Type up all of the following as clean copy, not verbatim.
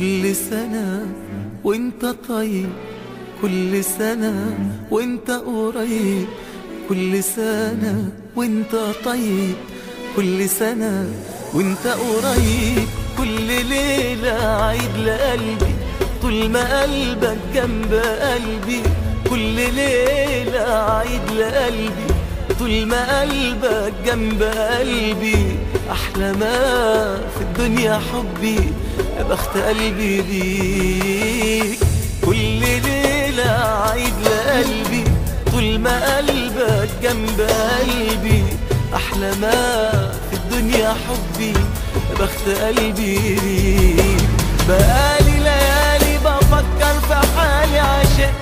كل سنة وانت طيب، كل سنة وانت قريب، كل سنة وانت طيب، كل سنة وانت قريب. كل ليلة عيد لقلبي طول ما قلبك جنب قلبي، كل ليلة عيد لقلبي طول ما قلبك جنب قلبي. أحلى ما في الدنيا حبي، يا بخت قلبي بيك. كل ليلة عيد لقلبي طول ما قلبك جنب قلبي. أحلى ما في الدنيا حبي، يا بخت قلبي بيك. بقالي ليالي بفكر في حالي، عشق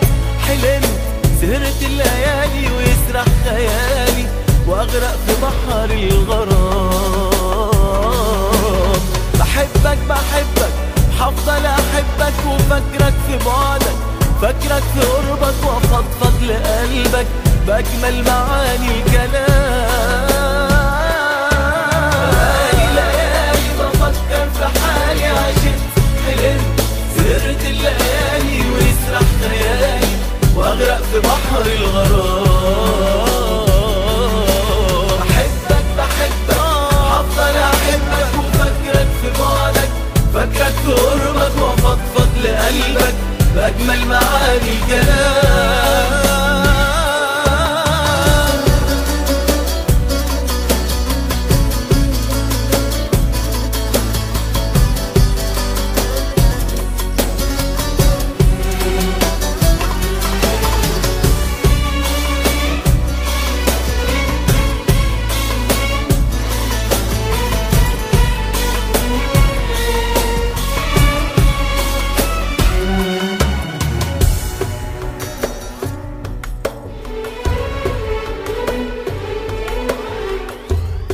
حلمت سهرت الليالي ويسرح خيالي واغرق في بحر الغرام. بحبك بحبك هفضل احبك وفكرك في بعدك، فكرك في قربك وافضفض لقلبك باجمل معاني الكلام. بقالي ليالي بفكر في حالي، عشقت حلمت سهرت الليالي ويسرح خيالي واغرق في بحر الغرام. بحبك بحبك هفضل احبك وفكرك في بعدك، فكرك في قربك وافضفض لقلبك باجمل معاني الكلام.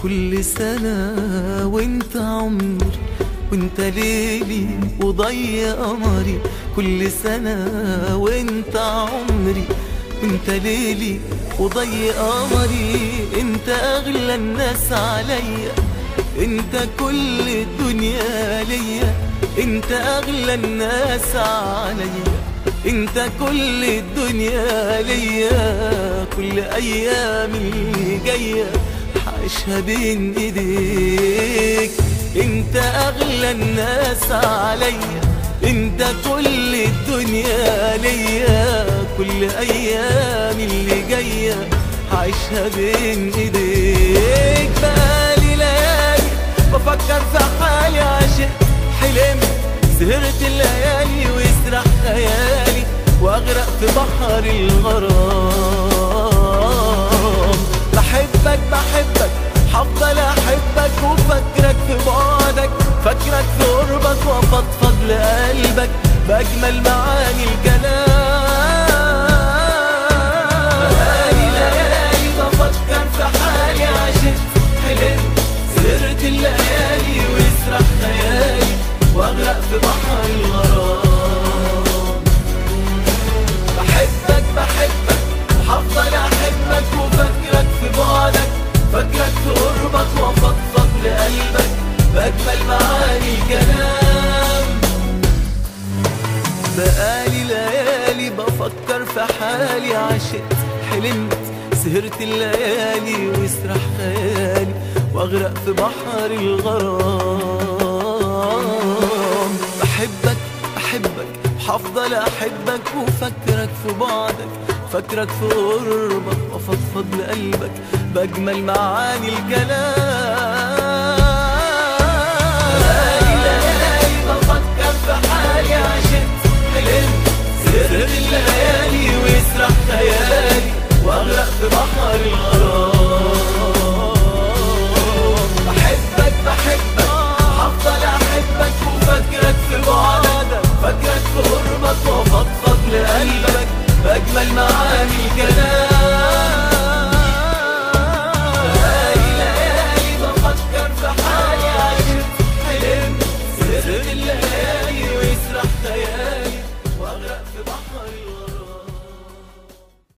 كل سنة وانت عمري وانت ليلي وضي قمري، كل سنة وانت عمري وانت ليلي وضي قمري. انت اغلى الناس عليا، انت كل الدنيا ليا، انت اغلى الناس عليا، انت كل الدنيا ليا. كل ايامي جايه عيشها بين ايديك، انت اغلى الناس عليا، انت كل الدنيا ليا. كل ايام اللي جايه عيشها بين ايديك. بقالي ليالي بفكر في حالي، عشقت حلمت سهرت الليالي ويسرح خيالي واغرق في بحر الغرام. بحبك بحبك هفضل احبك وفكرك في بعدك، فكرك في قربك وافضفض لقلبك باجمل معاني الكلام. بقالي ليالي بفكر في حالي، عشقت حلمت سهرت الليالي ويسرح خيالي واغرق في بحر الغرام. بحبك بحبك هفضل احبك وفكرك في بعدك، فكرك في قربك وافضفض لقلبك باجمل معاني الكلام. بقالي ليالي بفكر في حالي، عشقت حلمت سهرت الليالي ويسرح خيالي واغرق في بحر الغرام. بحبك بحبك هفضل احبك وفكرك في بعدك، فكرك في قربك وافضفض لقلبك باجمل معاني الكلام. بقالي ليالي بفكر في حالي، عشقت حلمت سهرت الليالي ويسرح خيالي واغرق في بحر الغرام. بحبك بحبك هفضل احبك وفكرك في بعدك، فكرك في قربك وافضفض لقلبك باجمل معاني الكلام. بقالي ليالي بفكر في حالي، عشقت حلمت سهرت الليالي ويسرح خيالي واغرق في بحر